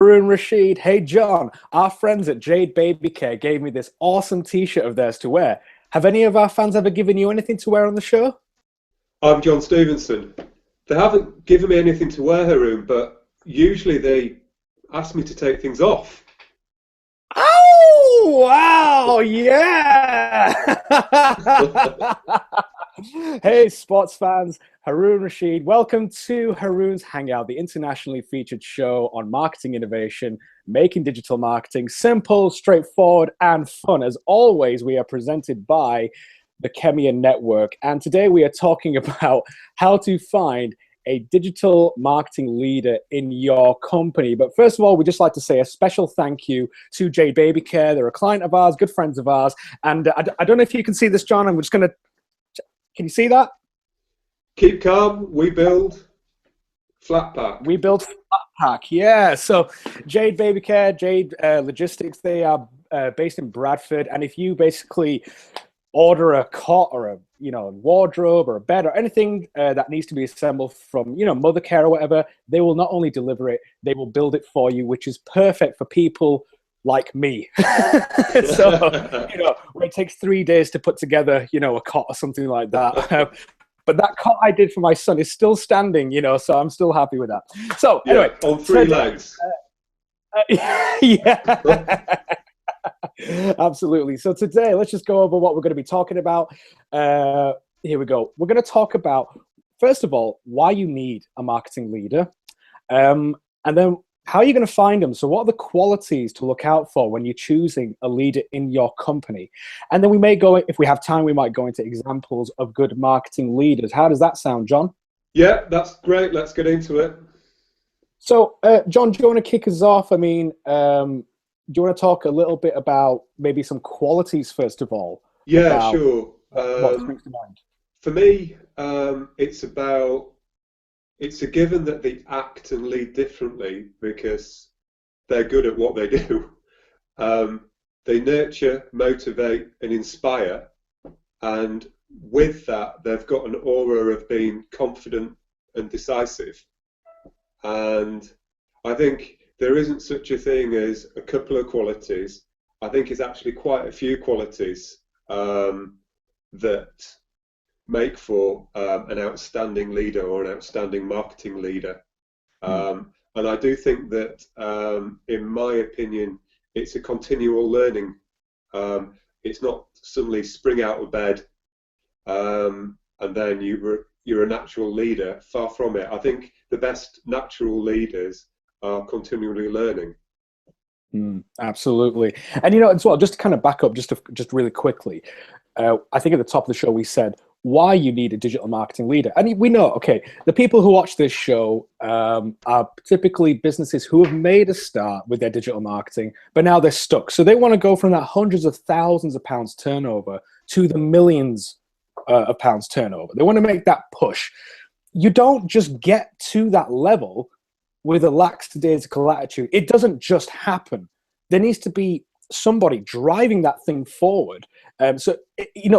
Haroon Rashid. Hey, John, our friends at Jade Baby Care gave me this awesome t-shirt of theirs to wear. Have any of our fans ever given you anything to wear on the show? I'm Jon Stephenson. They haven't given me anything to wear, Haroon, but usually they ask me to take things off. Oh, wow, yeah. Hey, sports fans, Haroon Rashid. Welcome to Haroon's Hangout, the internationally featured show on marketing innovation, making digital marketing simple, straightforward, and fun. As always, we are presented by the Khemeia Network. And today we are talking about how to find a digital marketing leader in your company. But first of all, we'd just like to say a special thank you to Jade Baby Care. They're a client of ours, good friends of ours. And I don't know if you can see this, John. I'm just going to, can you see that? Keep calm, we build flat pack. We build flat pack, yeah. So Jade Baby Care, Jade Logistics, they are based in Bradford. And if you basically order a cot or a wardrobe or a bed or anything that needs to be assembled from mother care or whatever, they will not only deliver it, they will build it for you, which is perfect for people like me. So where it takes 3 days to put together a cot or something like that. But that cot I did for my son is still standing, so I'm still happy with that. So anyway, on three legs. Yeah. Absolutely. So today, let's just go over what we're going to be talking about. Here we go. We're going to talk about, first of all, why you need a marketing leader, and then how you're going to find them. So what are the qualities to look out for when you're choosing a leader in your company? And then we may go, if we have time, we might go into examples of good marketing leaders. How does that sound, John? Yeah, that's great. Let's get into it. So, John, do you want to kick us off? I mean, do you want to talk a little bit about maybe some qualities, first of all? Yeah, sure. What springs to mind? For me, it's a given that they act and lead differently because they're good at what they do. They nurture, motivate, and inspire. And with that, they've got an aura of being confident and decisive. And I think there isn't such a thing as a couple of qualities. I think it's actually quite a few qualities that make for an outstanding leader or an outstanding marketing leader. And I do think that, in my opinion, it's a continual learning. It's not suddenly spring out of bed and then you're a natural leader. Far from it. I think the best natural leaders are continually learning. Absolutely. And as well, just to kind of back up just really quickly, I think at the top of the show we said why you need a digital marketing leader. And we know, okay, the people who watch this show are typically businesses who have made a start with their digital marketing, but now they're stuck. So they want to go from that hundreds of thousands of pounds turnover to the millions of pounds turnover. They want to make that push. You don't just get to that level with a lackadaisical attitude. It doesn't just happen. There needs to be somebody driving that thing forward. So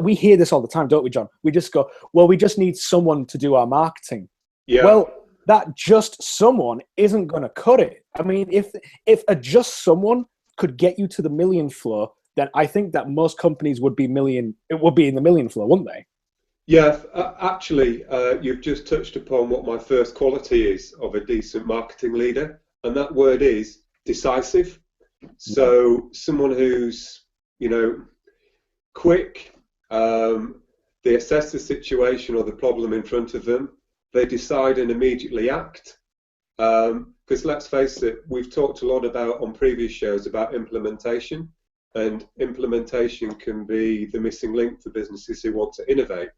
we hear this all the time, don't we, John? We just go, well, we just need someone to do our marketing. Yeah. Well, that just someone isn't going to cut it. I mean, if a just someone could get you to the million floor, then I think that most companies would be in the million floor, wouldn't they? Yeah, actually, you've just touched upon what my first quality is of a decent marketing leader, and that word is decisive. So someone who's, quick, they assess the situation or the problem in front of them, they decide and immediately act. Because let's face it, we've talked a lot on previous shows about implementation, and implementation can be the missing link for businesses who want to innovate.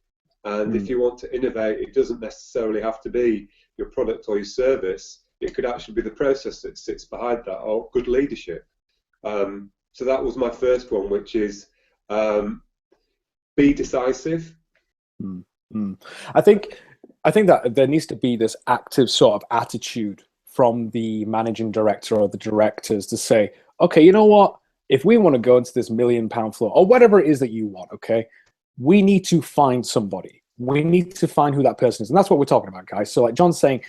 And if you want to innovate, it doesn't necessarily have to be your product or your service. It could actually be the process that sits behind that, or good leadership. So that was my first one, which is be decisive. I think that there needs to be this active sort of attitude from the managing director or the directors to say, okay, you know what? If we want to go into this £1 million floor or whatever it is that you want, okay, we need to find somebody. We need to find who that person is. And that's what we're talking about, guys. So like John's saying,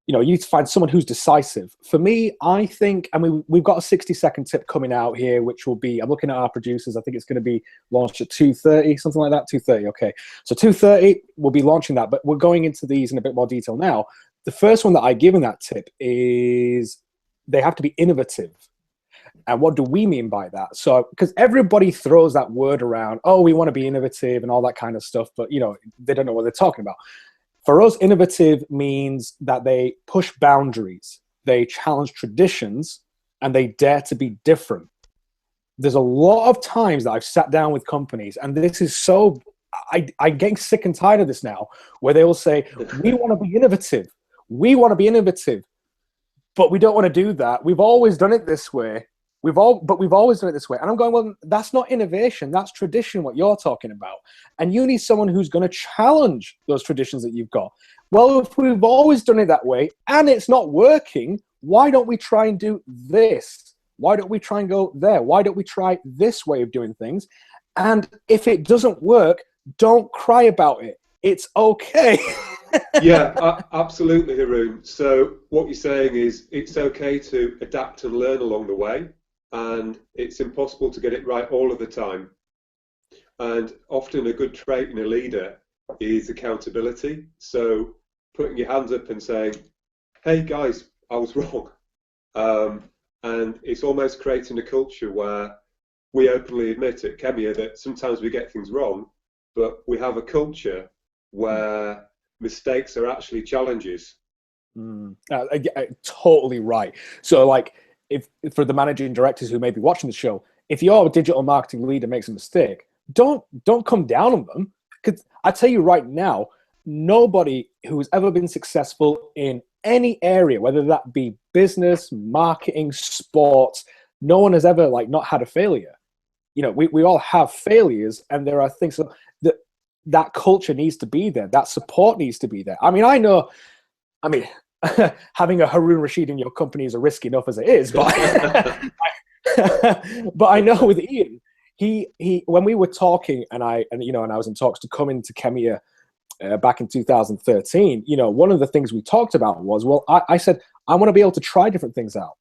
you need to find someone who's decisive. For me, I think, I mean, we've got a 60-second tip coming out here, which will be, I'm looking at our producers, I think it's going to be launched at 2:30, something like that, 2:30, okay. So 2:30, we'll be launching that, but we're going into these in a bit more detail now. The first one that I give in that tip is they have to be innovative. And what do we mean by that? So, because everybody throws that word around, oh, we want to be innovative and all that kind of stuff, but, they don't know what they're talking about. For us, innovative means that they push boundaries, they challenge traditions, and they dare to be different. There's a lot of times that I've sat down with companies, and this is so, I'm getting sick and tired of this now, where they will say, we want to be innovative. We want to be innovative, but we don't want to do that. We've always done it this way. We've always done it this way. And I'm going, well, that's not innovation. That's tradition, what you're talking about. And you need someone who's going to challenge those traditions that you've got. Well, if we've always done it that way and it's not working, why don't we try and do this? Why don't we try and go there? Why don't we try this way of doing things? And if it doesn't work, don't cry about it. It's okay. Yeah, absolutely, Haroon. So what you're saying is it's okay to adapt and learn along the way, and it's impossible to get it right all of the time. And often a good trait in a leader is accountability. So putting your hands up and saying, hey guys, I was wrong. And it's almost creating a culture where we openly admit at Khemeia that sometimes we get things wrong, but we have a culture where mistakes are actually challenges. Totally right. So like, if for the managing directors who may be watching the show, if your digital marketing leader makes a mistake, don't come down on them. Because I tell you right now, nobody who's ever been successful in any area, whether that be business, marketing, sports, no one has ever not had a failure. We all have failures, and there are things that culture needs to be there. That support needs to be there. I mean, having a Haroon Rashid in your company is a risk enough as it is, but but I know with Ian, he when we were talking, and I was in talks to come into Khemeia back in 2013. One of the things we talked about was, well, I said I want to be able to try different things out,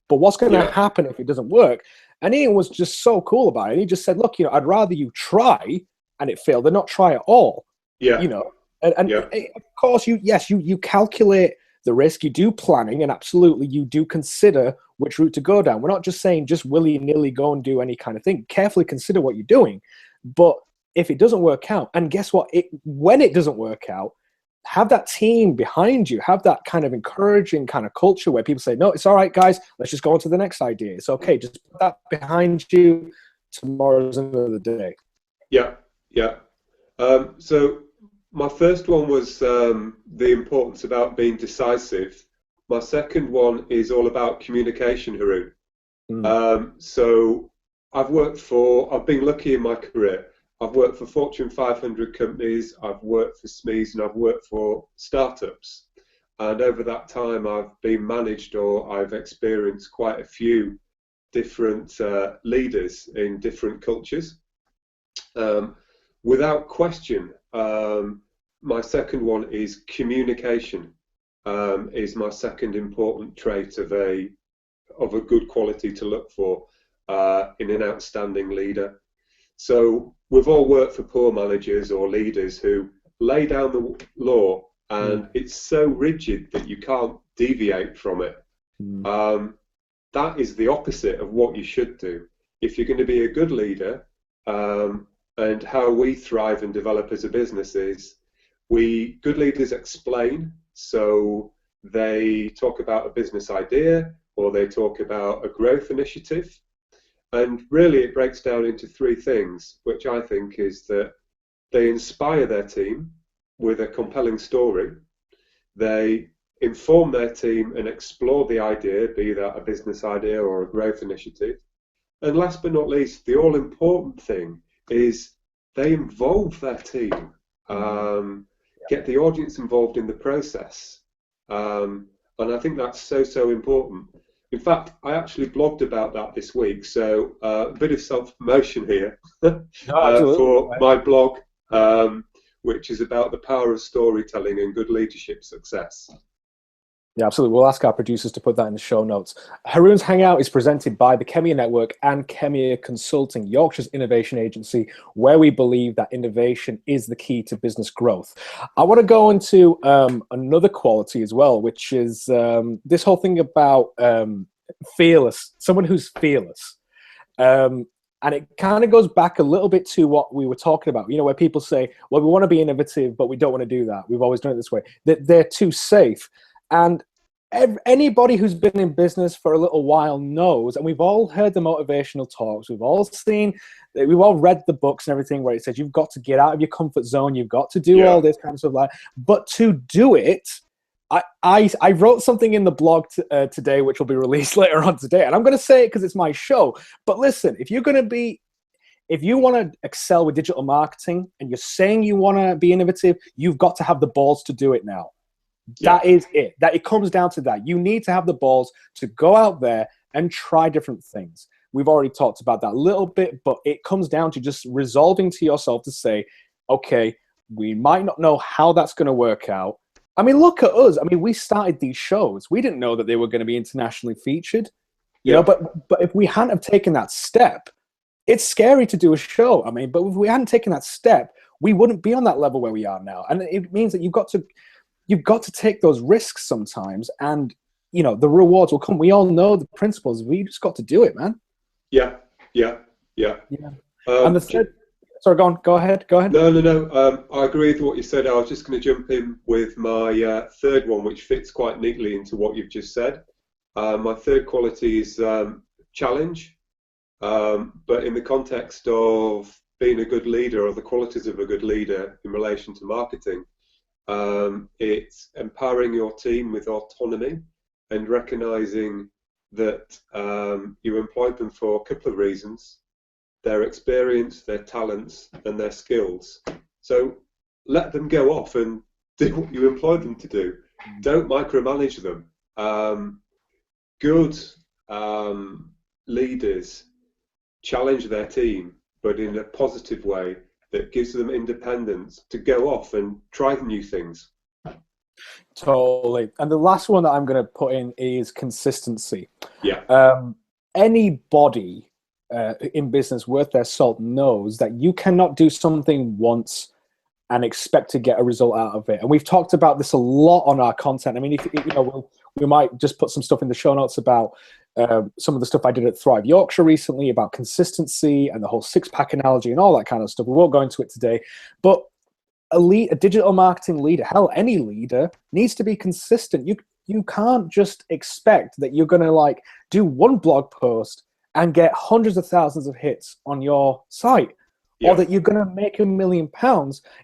but what's going to happen if it doesn't work? And Ian was just so cool about it. He just said, look, I'd rather you try and it failed than not try at all. And of course you calculate the risk, you do planning, and absolutely you do consider which route to go down. We're not just saying just willy-nilly go and do any kind of thing. Carefully consider what you're doing. But if it doesn't work out, and guess what, when it doesn't work out, have that team behind you, have that kind of encouraging kind of culture where people say, no, it's all right, guys, let's just go on to the next idea. It's okay, just put that behind you. Tomorrow's another day. So my first one was the importance about being decisive. My second one is all about communication, Haroon. So I've been lucky in my career. I've worked for Fortune 500 companies, I've worked for SMEs, and I've worked for startups. And over that time, I've been managed, or I've experienced quite a few different leaders in different cultures. Without question, my second one is communication. Is my second important trait of a good quality to look for in an outstanding leader. So we've all worked for poor managers or leaders who lay down the law, and it's so rigid that you can't deviate from it. That is the opposite of what you should do. If you're going to be a good leader, and how we thrive and develop as a business is, good leaders explain. So they talk about a business idea, or they talk about a growth initiative. And really it breaks down into three things, which I think is that they inspire their team with a compelling story. They inform their team and explore the idea, be that a business idea or a growth initiative. And last but not least, the all-important thing is they involve their team, get the audience involved in the process. And I think that's so important. In fact, I actually blogged about that this week, so a bit of self-promotion here for my blog, which is about the power of storytelling and good leadership success. Yeah, absolutely. We'll ask our producers to put that in the show notes. Haroon's Hangout is presented by the Khemeia Network and Khemeia Consulting, Yorkshire's innovation agency, where we believe that innovation is the key to business growth. I want to go into another quality as well, which is this whole thing about fearless, someone who's fearless. And it kind of goes back a little bit to what we were talking about, where people say, well, we want to be innovative, but we don't want to do that. We've always done it this way. They're too safe. And anybody who's been in business for a little while knows, and we've all heard the motivational talks, we've all read the books and everything where it says you've got to get out of your comfort zone, you've got to do all this kind of stuff. But to do it, I wrote something in the blog today, which will be released later on today, and I'm going to say it because it's my show. But listen, if you want to excel with digital marketing and you're saying you want to be innovative, you've got to have the balls to do it now. That is it. That it comes down to that. You need to have the balls to go out there and try different things. We've already talked about that a little bit, but it comes down to just resolving to yourself to say, okay, we might not know how that's going to work out. I mean, look at us. I mean, we started these shows. We didn't know that they were going to be internationally featured, you know, but if we hadn't have taken that step, it's scary to do a show. I mean, but if we hadn't taken that step, we wouldn't be on that level where we are now. And it means that you've got to take those risks sometimes, and the rewards will come. We all know the principles. We just got to do it, man. Yeah. And the third, sorry, go ahead. No. I agree with what you said. I was just going to jump in with my third one, which fits quite neatly into what you've just said. My third quality is challenge, but in the context of being a good leader, or the qualities of a good leader in relation to marketing. It's empowering your team with autonomy and recognizing that you employed them for a couple of reasons: their experience, their talents, and their skills. So let them go off and do what you employed them to do. Don't micromanage them. Good leaders challenge their team, but in a positive way that gives them independence to go off and try new things. Totally. And the last one that I'm going to put in is consistency. Yeah. Anybody in business worth their salt knows that you cannot do something once and expect to get a result out of it. And we've talked about this a lot on our content. I mean, we might just put some stuff in the show notes about some of the stuff I did at Thrive Yorkshire recently about consistency and the whole six-pack analogy and all that kind of stuff. We won't go into it today. But a digital marketing leader, hell, any leader needs to be consistent. You can't just expect that you're going to do one blog post and get hundreds of thousands of hits on your site, or that you're going to make £1 million.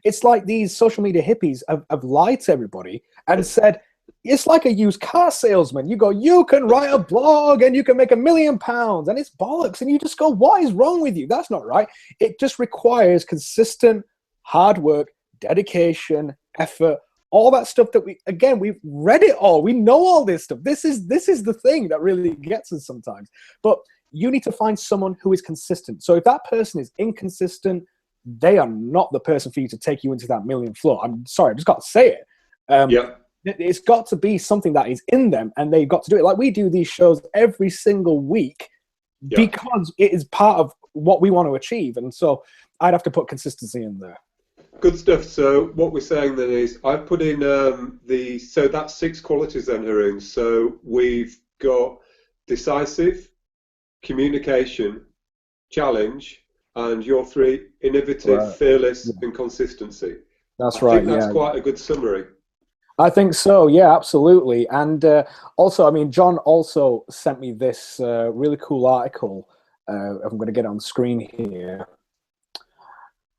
It's like these social media hippies have lied to everybody and said, it's like a used car salesman. You go, you can write a blog and you can make £1 million, and it's bollocks. And you just go, what is wrong with you? That's not right. It just requires consistent hard work, dedication, effort, all that stuff that we've read it all. We know all this stuff. This is the thing that really gets us sometimes. But you need to find someone who is consistent. So if that person is inconsistent, they are not the person for you to take you into that million floor. I'm sorry, I just got to say it. It's got to be something that is in them, and they've got to do it. Like we do these shows every single week because it is part of what we want to achieve. And so I'd have to put consistency in there. Good stuff. So what we're saying then is I've put in so that's 6 qualities then, Haroon. So we've got decisive, communication, challenge, and your 3, innovative, fearless, and consistency. That's right. I think that's quite a good summary. I think so. Yeah, absolutely. And also, I mean, Jon also sent me this really cool article. I'm going to get it on the screen here.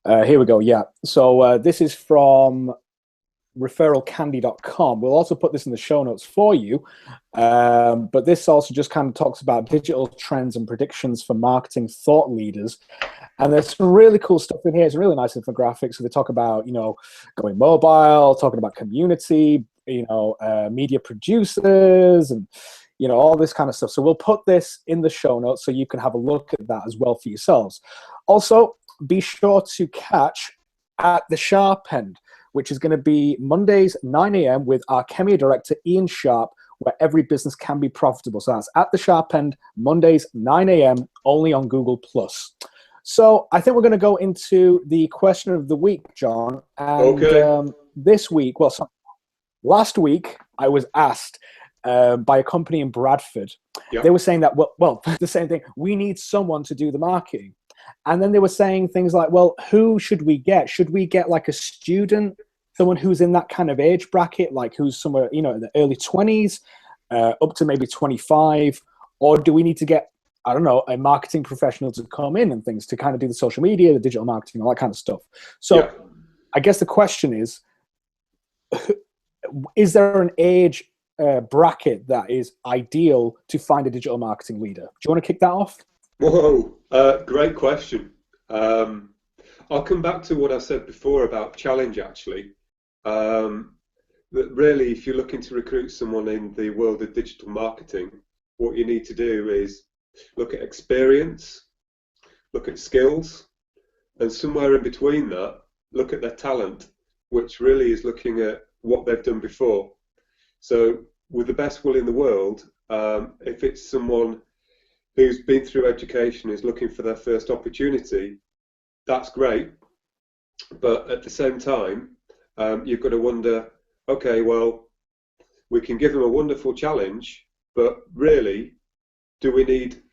Here we go. Yeah. So this is from referralcandy.com. We'll also put this in the show notes for you. But this also just kind of talks about digital trends and predictions for marketing thought leaders. And there's some really cool stuff in here. It's a really nice infographic. So they talk about, going mobile, talking about community, media producers, and, all this kind of stuff. So we'll put this in the show notes so you can have a look at that as well for yourselves. Also, be sure to catch At the Sharp End, which is going to be Mondays, 9 a.m. with our Khemeia director, Ian Sharp, where every business can be profitable. So that's At the Sharp End, Mondays, 9 a.m., only on Google+. So I think we're going to go into the question of the week, John. And this week, last week, I was asked by a company in Bradford. They were saying that, well, the same thing. We need someone to do the marketing. And then they were saying things like, well, who should we get? Should we get like a student, someone who's in that kind of age bracket, like who's somewhere, in the early 20s, up to maybe 25? Or do we need to get, I don't know, a marketing professional to come in and things to kind of do the social media, the digital marketing, all that kind of stuff? So I guess the question is there an age bracket that is ideal to find a digital marketing leader? Do you want to kick that off? Whoa, great question. I'll come back to what I said before about challenge, actually. That really, if you're looking to recruit someone in the world of digital marketing, what you need to do is look at experience, look at skills, and somewhere in between that, look at their talent, which really is looking at what they've done before. So with the best will in the world, if it's someone who's been through education, is looking for their first opportunity, that's great. But at the same time, you've got to wonder, okay, well, we can give them a wonderful challenge, but really,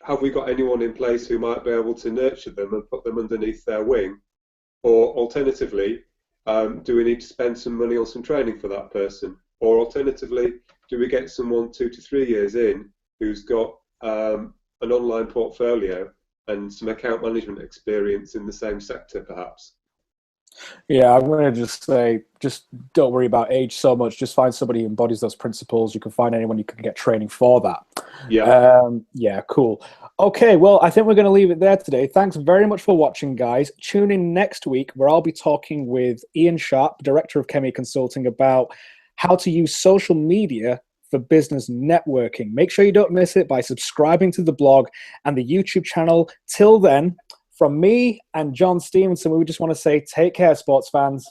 have we got anyone in place who might be able to nurture them and put them underneath their wing? Or alternatively, do we need to spend some money on some training for that person? Or alternatively, do we get someone 2 to 3 years in who's got an online portfolio and some account management experience in the same sector, perhaps? Yeah, I'm going to just say, just don't worry about age so much. Just find somebody who embodies those principles. You can find anyone you can get training for that. Yeah, cool. Okay, well, I think we're going to leave it there today. Thanks very much for watching, guys. Tune in next week where I'll be talking with Ian Sharp, Director of Khemeia Consulting, about how to use social media for business networking. Make sure you don't miss it by subscribing to the blog and the YouTube channel. Till then, from me and Jon Stephenson, we just want to say take care, sports fans.